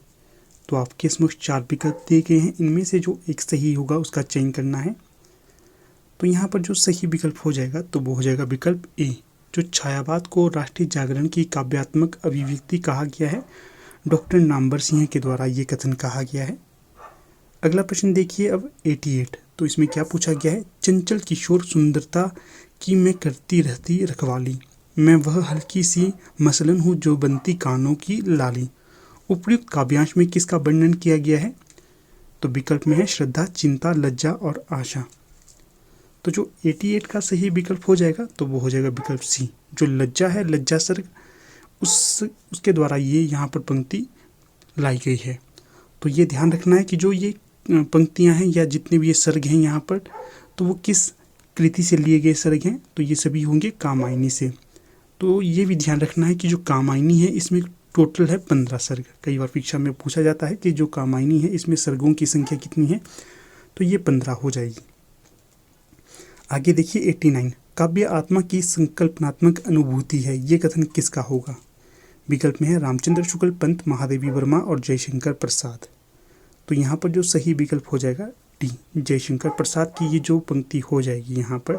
तो आपके समक्ष 4 विकल्प दिए गए हैं, इनमें से जो एक सही होगा उसका चयन करना है। तो यहाँ पर जो सही विकल्प हो जाएगा तो वो हो जाएगा विकल्प ए। जो छायावाद को राष्ट्रीय जागरण की काव्यात्मक अभिव्यक्ति कहा गया है, डॉक्टर नामवर सिंह के द्वारा ये कथन कहा गया है। अगला प्रश्न देखिए अब 88। तो इसमें क्या पूछा गया है, चंचल किशोर सुंदरता की मैं करती रहती रखवाली, मैं वह हल्की सी मसलन हूँ जो बनती कानों की लाली। उपयुक्त काव्यांश में किसका वर्णन किया गया है, तो विकल्प में है श्रद्धा, चिंता, लज्जा और आशा। तो जो 88 का सही विकल्प हो जाएगा तो वो हो जाएगा विकल्प सी। जो लज्जा है, लज्जा सर्ग, उसके द्वारा ये यहाँ पर पंक्ति लाई गई है। तो ये ध्यान रखना है कि जो ये पंक्तियाँ हैं या जितने भी ये सर्ग हैं यहाँ पर, तो वो किस कृति से लिए गए सर्ग हैं, तो ये सभी होंगे कामायनी से। तो ये भी ध्यान रखना है कि जो कामायनी है इसमें टोटल है 15 सर्ग। कई बार परीक्षा में पूछा जाता है कि जो कामायनी है इसमें सर्गों की संख्या कितनी है, तो ये 15 हो जाएगी। आगे देखिए 89। काव्य आत्मा की संकल्पनात्मक अनुभूति है, ये कथन किसका होगा। विकल्प में है रामचंद्र शुक्ल, पंत, महादेवी वर्मा और जयशंकर प्रसाद। तो यहाँ पर जो सही विकल्प हो जाएगा डी, जयशंकर प्रसाद की ये जो पंक्ति हो जाएगी। यहाँ पर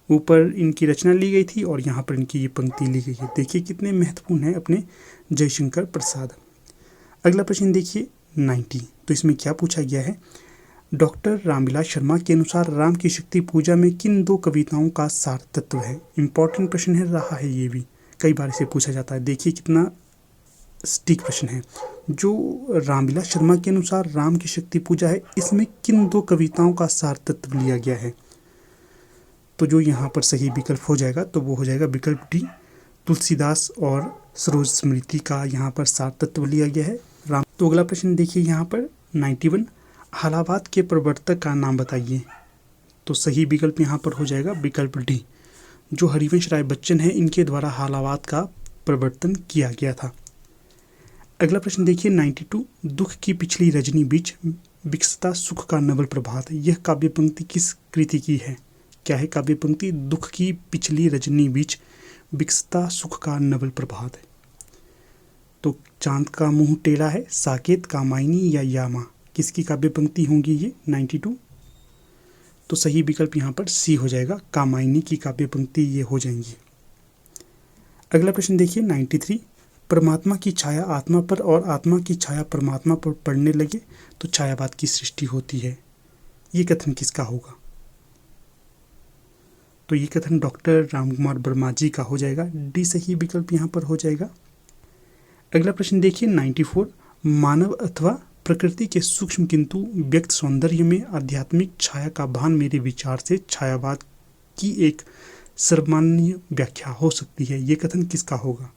ऊपर इनकी रचना ली गई थी और यहाँ पर इनकी ये पंक्ति ली गई है। देखिए कितने महत्वपूर्ण है अपने जयशंकर प्रसाद। अगला प्रश्न देखिए 90। तो इसमें क्या पूछा गया है, डॉक्टर रामविलास शर्मा के अनुसार राम की शक्ति पूजा में किन 2 कविताओं का सार तत्व है। इंपॉर्टेंट प्रश्न है, रहा है ये भी, कई बार इसे पूछा जाता है। देखिए कितना सटीक प्रश्न है। जो रामविलास शर्मा के अनुसार राम की शक्ति पूजा है, इसमें किन 2 कविताओं का सार तत्व लिया गया है। तो जो यहाँ पर सही विकल्प हो जाएगा तो वो हो जाएगा विकल्प डी, तुलसीदास और सरोज स्मृति का यहाँ पर सार तत्व लिया गया है राम। तो अगला प्रश्न देखिए यहाँ पर 91। हालावाद के प्रवर्तक का नाम बताइए। तो सही विकल्प यहाँ पर हो जाएगा विकल्प डी, जो हरिवंश राय बच्चन है, इनके द्वारा हालावाद का प्रवर्तन किया गया था। अगला प्रश्न देखिए 92। दुख की पिछली रजनी बीच विकसता सुख का नवल प्रभात, यह काव्य पंक्ति किस कृति की है। क्या है काव्य पंक्ति, दुख की पिछली रजनी बीच विकसता सुख का नवल प्रभात है। तो चांद का मुंह टेढ़ा है, साकेत, कामायनी या यामा, किसकी काव्य पंक्ति होंगी ये 92। तो सही विकल्प यहाँ पर सी हो जाएगा, कामायनी की काव्य पंक्ति ये हो जाएंगी। अगला प्रश्न देखिए 93। परमात्मा की छाया आत्मा पर और आत्मा की छाया परमात्मा पर पड़ने लगे तो छायावाद की सृष्टि होती है, ये कथन किसका होगा। तो ये कथन डॉक्टर रामकुमार वर्मा जी का हो जाएगा, डी सही विकल्प यहाँ पर हो जाएगा। अगला प्रश्न देखिए 94। मानव अथवा प्रकृति के सूक्ष्म किंतु व्यक्त सौंदर्य में आध्यात्मिक छाया का भान मेरे विचार से छायावाद की एक सर्वमान्य व्याख्या हो सकती है, ये कथन किसका होगा।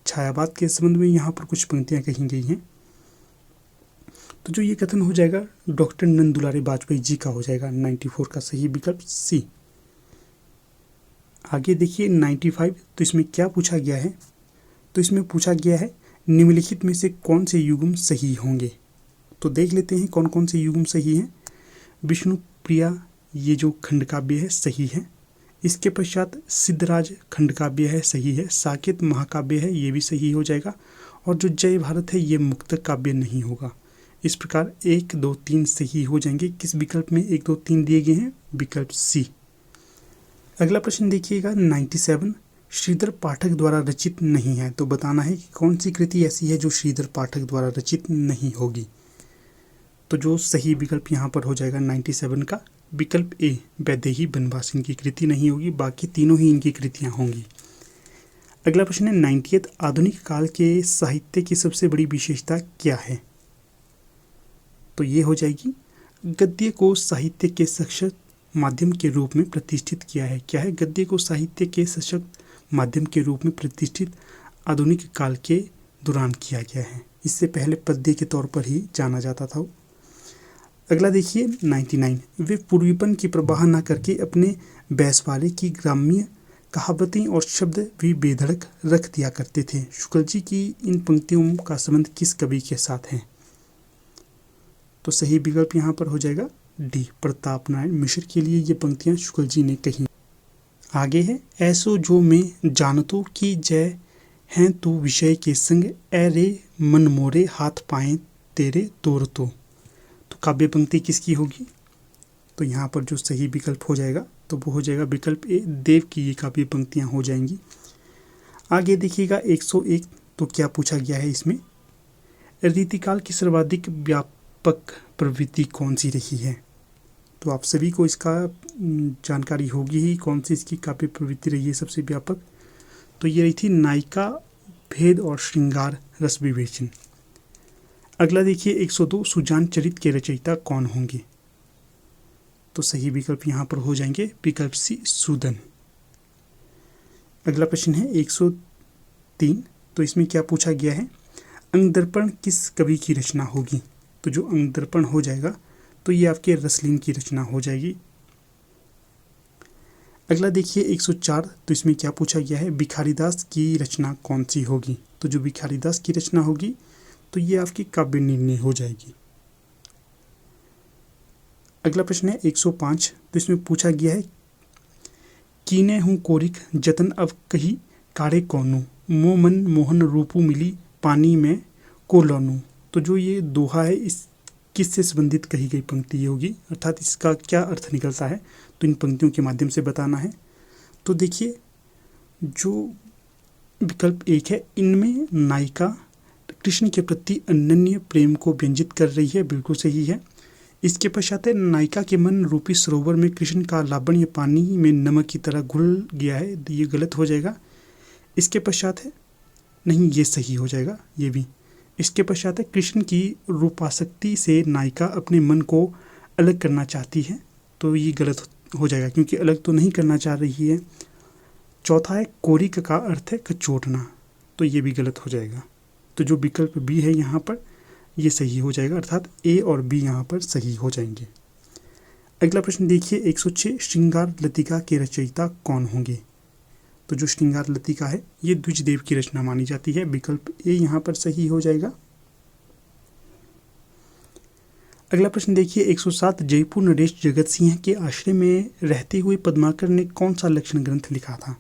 छायावाद के संबंध में यहाँ पर कुछ पंक्तियाँ कही गई हैं। तो जो ये कथन हो जाएगा डॉक्टर नंद दुलारे वाजपेयी जी का हो जाएगा, 94 का सही विकल्प सी। आगे देखिए 95। तो इसमें क्या पूछा गया है, तो इसमें पूछा गया है निम्नलिखित में से कौन से युग्म सही होंगे। तो देख लेते हैं कौन कौन से युग्म सही हैं। विष्णु प्रिया ये जो खंड काव्य है सही है, इसके पश्चात सिद्धराज खंड काव्य है सही है, साकेत महाकाव्य है ये भी सही हो जाएगा, और जो जय भारत है ये मुक्तक काव्य नहीं होगा। इस प्रकार 1, 2, 3 सही हो जाएंगे। किस विकल्प में 1, 2, 3 दिए गए हैं, विकल्प सी। अगला प्रश्न देखिएगा 97। श्रीधर पाठक द्वारा रचित नहीं है, तो बताना है कि कौन सी कृति ऐसी है जो श्रीधर पाठक द्वारा रचित नहीं होगी। तो जो सही विकल्प यहाँ पर हो जाएगा 97 का विकल्प ए, वैदेही बनवास इनकी कृति नहीं होगी, बाकी तीनों ही इनकी कृतियाँ होंगी। अगला प्रश्न है 98। आधुनिक काल के साहित्य की सबसे बड़ी विशेषता क्या है। तो ये हो जाएगी गद्य को साहित्य के सशक्त माध्यम के रूप में प्रतिष्ठित किया है। क्या है, गद्य को साहित्य के सशक्त माध्यम के रूप में प्रतिष्ठित आधुनिक काल के दौरान किया गया है। इससे पहले पद्य के तौर पर ही जाना जाता था। अगला देखिए 99। वे पूर्वीपन की प्रवाह न करके अपने बैसवाले की ग्राम्य कहावतें और शब्द भी बेधड़क रख दिया करते थे। शुक्ल जी की इन पंक्तियों का संबंध किस कवि के साथ है। तो सही विकल्प यहाँ पर हो जाएगा डी, प्रताप नारायण मिश्र के लिए ये पंक्तियाँ शुक्ल जी ने कही। आगे है ऐसो जो मैं जानतो की जय हैं तू विषय के संग, ए रे मन मोरे हाथ पाएं तेरे तोर तो काव्य पंक्ति किसकी होगी। तो यहाँ पर जो सही विकल्प हो जाएगा तो वो हो जाएगा विकल्प ए, देव की ये काव्य पंक्तियाँ हो जाएंगी। आगे देखिएगा 101, तो क्या पूछा गया है इसमें, रीतिकाल की सर्वाधिक व्यापक प्रवृत्ति कौन सी रही है। तो आप सभी को इसका जानकारी होगी ही, कौन सी इसकी काव्य प्रवृत्ति रही है सबसे व्यापक। तो ये रही थी नायिका भेद और श्रृंगार रस विवेचन। अगला देखिए 102, सुजान चरित के रचयिता कौन होंगे। तो सही विकल्प यहाँ पर हो जाएंगे विकल्प सी, सूदन। अगला प्रश्न है 103, तो इसमें क्या पूछा गया है, अंगदर्पण किस कवि की रचना होगी। तो जो अंगदर्पण हो जाएगा तो ये आपके रसलीन की रचना हो जाएगी। अगला देखिए 104, तो इसमें क्या पूछा गया है, भिखारीदास की रचना कौन सी होगी। तो जो भिखारीदास की रचना होगी तो ये आपकी काव्य निर्णय हो जाएगी। अगला प्रश्न है 105, तो इसमें पूछा गया है, कीने हूँ कोरिक जतन अब कही कारे कौनू, मो मन मोहन रूपू मिली पानी में को लौनू। तो जो ये दोहा है इस किससे संबंधित कही गई पंक्ति ये होगी, अर्थात इसका क्या अर्थ निकलता है, तो इन पंक्तियों के माध्यम से बताना है। तो देखिए जो विकल्प एक है, इनमें नायिका कृष्ण के प्रति अनन्य प्रेम को व्यंजित कर रही है, बिल्कुल सही है। इसके पश्चात है, नायिका के मन रूपी सरोवर में कृष्ण का लावण्य पानी में नमक की तरह घुल गया है, ये गलत हो जाएगा। इसके पश्चात है, नहीं ये सही हो जाएगा ये भी। इसके पश्चात है, कृष्ण की रूपासक्ति से नायिका अपने मन को अलग करना चाहती है, तो ये गलत हो जाएगा क्योंकि अलग तो नहीं करना चाह रही है। चौथा है, कोरिक का अर्थ है कचोटना, तो ये भी गलत हो जाएगा। तो जो विकल्प बी है यहाँ पर ये सही हो जाएगा, अर्थात ए और बी यहाँ पर सही हो जाएंगे। अगला प्रश्न देखिए 106, श्रृंगार लतिका के रचयिता कौन होंगे। तो जो श्रृंगार लतिका है ये द्विजदेव की रचना मानी जाती है, विकल्प ए यहाँ पर सही हो जाएगा। अगला प्रश्न देखिए 107, जयपुर नरेश जगत सिंह के आश्रय में रहते हुए पद्माकर ने कौन सा लक्षण ग्रंथ लिखा था।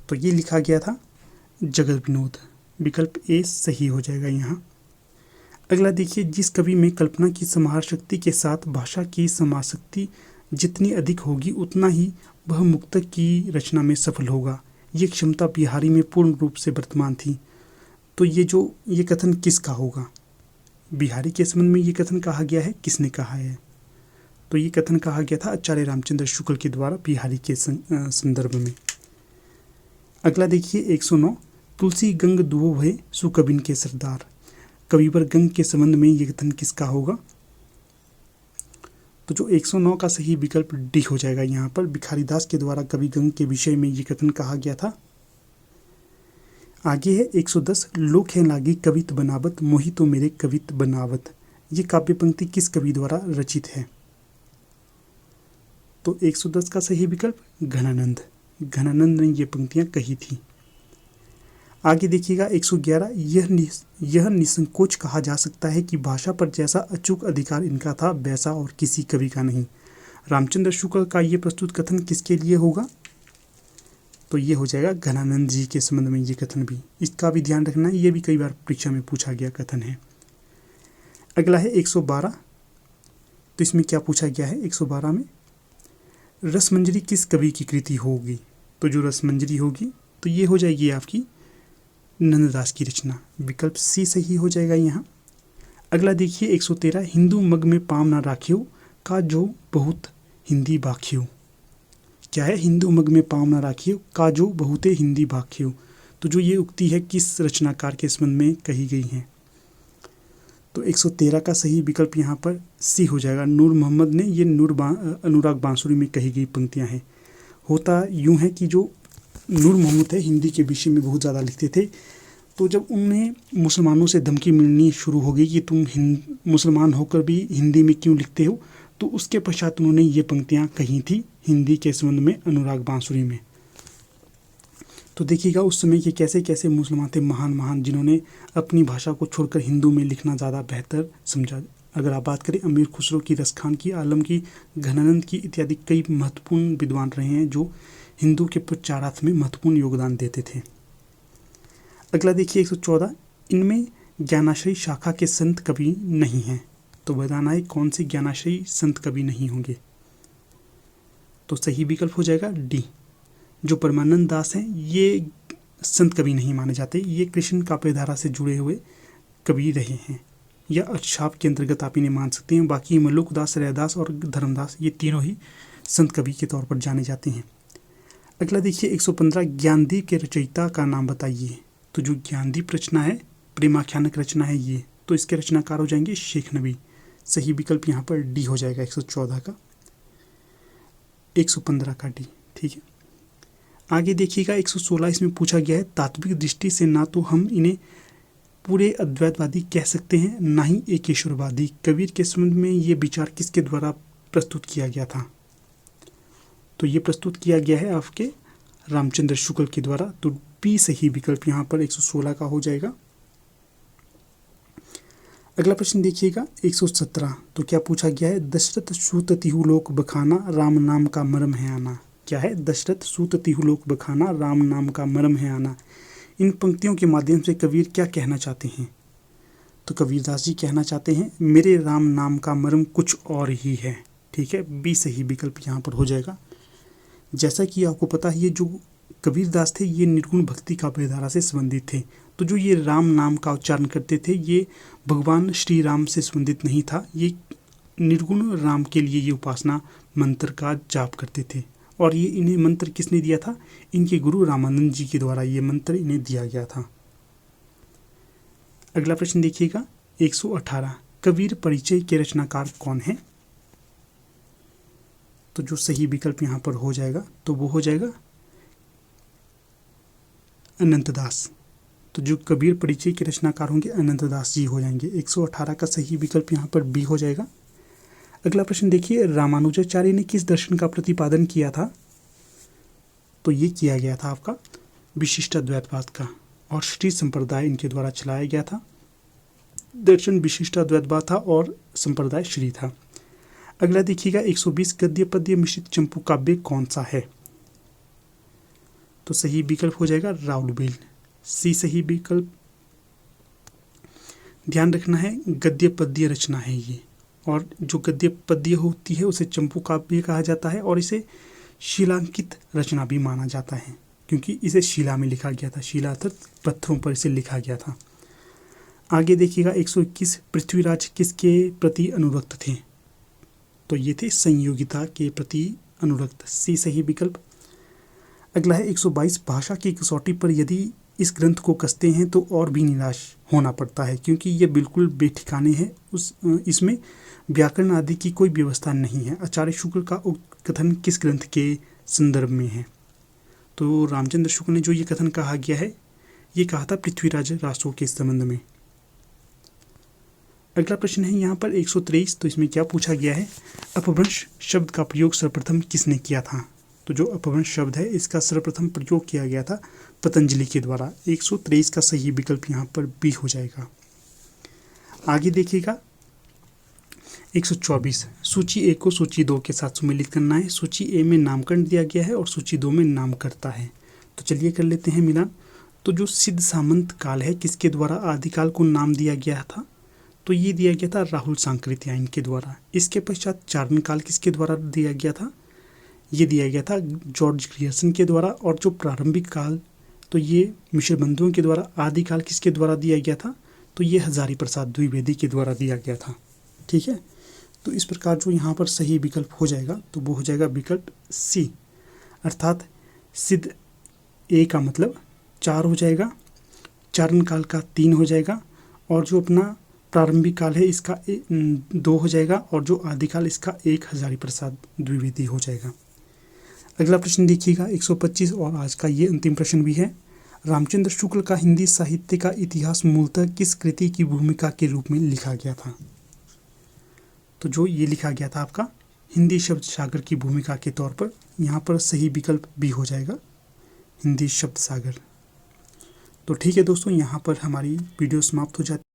तो ये लिखा गया था जगत विनोद, विकल्प ए सही हो जाएगा यहाँ। अगला देखिए, जिस कवि में कल्पना की समाहार शक्ति के साथ भाषा की समाशक्ति जितनी अधिक होगी उतना ही वह मुक्तक की रचना में सफल होगा, ये क्षमता बिहारी में पूर्ण रूप से वर्तमान थी। तो ये कथन किसका होगा, बिहारी के संबंध में ये कथन कहा गया है, किसने कहा है। तो ये कथन कहा गया था आचार्य रामचंद्र शुक्ल के द्वारा बिहारी के संदर्भ में। अगला देखिए 109, तुलसी गंग दुओ भय सुकबिन के सरदार, कविवर गंग के संबंध में ये कथन किसका होगा। तो जो 109 का सही विकल्प डी हो जाएगा यहाँ पर, भिखारीदास के द्वारा कवि गंग के विषय में ये कथन कहा गया था। आगे है 110, लोक है लागी कवित बनावत मोहि तो मेरे कवित बनावत, ये काव्य पंक्ति किस कवि द्वारा रचित है। तो 110 का सही विकल्प घनानंद, घनानंद ने ये पंक्तियां कही थी। आगे देखिएगा 111, यह निसंकोच कहा जा सकता है कि भाषा पर जैसा अचूक अधिकार इनका था वैसा और किसी कवि का नहीं। रामचंद्र शुक्ल का ये प्रस्तुत कथन किसके लिए होगा। तो ये हो जाएगा घनानंद जी के संबंध में ये कथन भी, इसका भी ध्यान रखना है, ये भी कई बार परीक्षा में पूछा गया कथन है। अगला है 112, तो इसमें क्या पूछा गया है 112 में, रसमंजरी किस कवि की कृति होगी। तो जो रसमंजरी होगी तो ये हो जाएगी आपकी नंददास की रचना, विकल्प सी सही हो जाएगा यहाँ। अगला देखिए 113, हिंदू मग में पाम ना राखियो का जो बहुत हिंदी बाखियो, क्या है, हिंदू मग में पाम ना राखियो का जो बहुते हिंदी बाखियो। तो जो ये उक्ति है किस रचनाकार के संबंध में कही गई है। तो 113 का सही विकल्प यहाँ पर सी हो जाएगा, नूर मोहम्मद ने ये अनुराग बांसुरी में कही गई पंक्तियाँ हैं। होता यूँ है कि जो नूर मोहम्मद है हिंदी के विषय में बहुत ज़्यादा लिखते थे, तो जब उन्हें मुसलमानों से धमकी मिलनी शुरू हो गई कि तुम मुसलमान होकर भी हिंदी में क्यों लिखते हो, तो उसके पश्चात उन्होंने ये पंक्तियाँ कही थी हिंदी के संबंध में अनुराग बांसुरी में। तो देखिएगा उस समय के कैसे कैसे मुसलमान थे महान, जिन्होंने अपनी भाषा को छोड़कर हिंदू में लिखना ज़्यादा बेहतर समझा। अगर आप बात करें अमीर खुसरो की, रसखान की, आलम की, घनानंद की इत्यादि कई महत्वपूर्ण विद्वान रहे हैं जो हिंदू के प्रचारार्थ में महत्वपूर्ण योगदान देते थे। अगला देखिए 114, इनमें ज्ञानाश्रयी शाखा के संत कवि नहीं हैं। तो बताना है कौन से ज्ञानाश्रयी संत कवि नहीं होंगे। तो सही विकल्प हो जाएगा डी। जो परमानंद दास हैं ये संत कवि नहीं माने जाते, ये कृष्ण काव्यधारा से जुड़े हुए कवि रहे हैं, या अक्षाप के अंतर्गत आप इन्हें मान सकते हैं। बाकी मल्लुकदास, रैदास और धर्मदास ये तीनों ही संत कवि के तौर पर जाने जाते हैं। अगला देखिए 115, ज्ञानदीप के रचयिता का नाम बताइए। तो जो ज्ञानदीप रचना है प्रेमाख्यानक रचना है ये, तो इसके रचनाकार हो जाएंगे शेख नबी। सही विकल्प यहाँ पर डी हो जाएगा 114 का, 115 का डी। ठीक है, आगे देखिएगा 116, इसमें पूछा गया है तात्विक दृष्टि से ना तो हम इन्हें पूरे अद्वैतवादी कह सकते हैं, ना ही एकेश्वरवादी। कबीर के संबंध में ये विचार किसके द्वारा प्रस्तुत किया गया था? तो ये प्रस्तुत किया गया है आपके रामचंद्र शुक्ल के द्वारा। तो बी सही विकल्प यहाँ पर 116 का हो जाएगा। अगला प्रश्न देखिएगा 117, तो क्या पूछा गया है? दशरथ सूत तिहु लोक बखाना, राम नाम का मर्म है आना। क्या है? दशरथ सूत तिहु लोक बखाना, राम नाम का मर्म है आना। इन पंक्तियों के माध्यम से कबीर क्या कहना चाहते हैं? तो कबीरदास जी कहना चाहते हैं मेरे राम नाम का मर्म कुछ और ही है। ठीक है, बी सही विकल्प यहाँ पर हो जाएगा। जैसा कि आपको पता है ये जो कबीरदास थे ये निर्गुण भक्ति काव्यधारा से संबंधित थे। तो जो ये राम नाम का उच्चारण करते थे ये भगवान श्री राम से संबंधित नहीं था, ये निर्गुण राम के लिए ये उपासना मंत्र का जाप करते थे। और ये इन्हें मंत्र किसने दिया था? इनके गुरु रामानंद जी के द्वारा ये मंत्र इन्हें दिया गया था। अगला प्रश्न देखिएगा 118, कबीर परिचय के रचनाकार कौन है? तो जो सही विकल्प यहाँ पर हो जाएगा तो वो हो जाएगा अनंतदास। तो जो कबीर परिचय के रचनाकार होंगे अनंतदास जी हो जाएंगे। 118 का सही विकल्प यहाँ पर बी हो जाएगा। अगला प्रश्न देखिए, रामानुजाचार्य ने किस दर्शन का प्रतिपादन किया था? तो ये किया गया था आपका विशिष्टाद्वैतवाद का, और श्री संप्रदाय इनके द्वारा चलाया गया था। दर्शन विशिष्टाद्वैतवाद था और संप्रदाय श्री था। अगला देखिएगा 120, गद्य पद्य मिश्रित चंपू काव्य कौन सा है? तो सही विकल्प हो जाएगा राउलबेल, सी सही विकल्प। ध्यान रखना है गद्य पद्य रचना है ये, और जो गद्य पद्य होती है उसे चंपू काव्य कहा जाता है, और इसे शिलांकित रचना भी माना जाता है क्योंकि इसे शिला में लिखा गया था। शिला अर्थात पत्थरों पर इसे लिखा गया था। आगे देखिएगा 121, पृथ्वीराज किसके प्रति अनुरक्त थे? तो ये थे संयोगिता के प्रति अनुरक्त, सी सही विकल्प। अगला है 122, भाषा की कसौटी पर यदि इस ग्रंथ को कसते हैं तो और भी निराश होना पड़ता है क्योंकि ये बिल्कुल बेठिकाने है। इसमें व्याकरण आदि की कोई व्यवस्था नहीं है। आचार्य शुक्ल का उक्त कथन किस ग्रंथ के संदर्भ में है? तो रामचंद्र शुक्ल ने जो ये कथन कहा गया है ये कहा था पृथ्वीराज रासो के संबंध में। अगला प्रश्न है यहाँ पर 123, तो इसमें क्या पूछा गया है? अपभ्रंश शब्द का प्रयोग सर्वप्रथम किसने किया था? तो जो अपभ्रंश शब्द है इसका सर्वप्रथम प्रयोग किया गया था पतंजलि के द्वारा। 123 का सही विकल्प यहाँ पर बी हो जाएगा। आगे देखिएगा 124, सूची ए को सूची 2 के साथ सम्मिलित करना है। सूची ए में नामकरण दिया गया है और सूची 2 में नामकर्ता है। तो चलिए कर लेते हैं मिलान। तो जो सिद्ध सामंत काल है किसके द्वारा आदिकाल को नाम दिया गया था? तो ये दिया गया था राहुल सांकृत्यायन के द्वारा। इसके पश्चात चारण काल किसके द्वारा दिया गया था? ये दिया गया था जॉर्ज ग्रियर्सन के द्वारा। और जो प्रारंभिक काल तो ये मिश्र बंधुओं के द्वारा। आदिकाल किसके द्वारा दिया गया था? तो ये हजारी प्रसाद द्विवेदी के द्वारा दिया गया था। ठीक है, तो इस प्रकार जो यहाँ पर सही विकल्प हो जाएगा तो वो हो जाएगा विकल्प सी, अर्थात सिद्ध ए का मतलब 4 हो जाएगा, चारण काल का 3 हो जाएगा, और जो अपना प्रारंभिक काल है इसका 2 हो जाएगा, और जो आदिकाल इसका 1 हजारी प्रसाद द्विवेदी हो जाएगा। अगला प्रश्न देखिएगा 125, और आज का ये अंतिम प्रश्न भी है। रामचंद्र शुक्ल का हिंदी साहित्य का इतिहास मूलतः किस कृति की भूमिका के रूप में लिखा गया था? तो जो ये लिखा गया था आपका हिंदी शब्द सागर की भूमिका के तौर पर। यहाँ पर सही विकल्प भी हो जाएगा हिंदी शब्द सागर। तो ठीक है दोस्तों, यहाँ पर हमारी वीडियो समाप्त हो जाती है।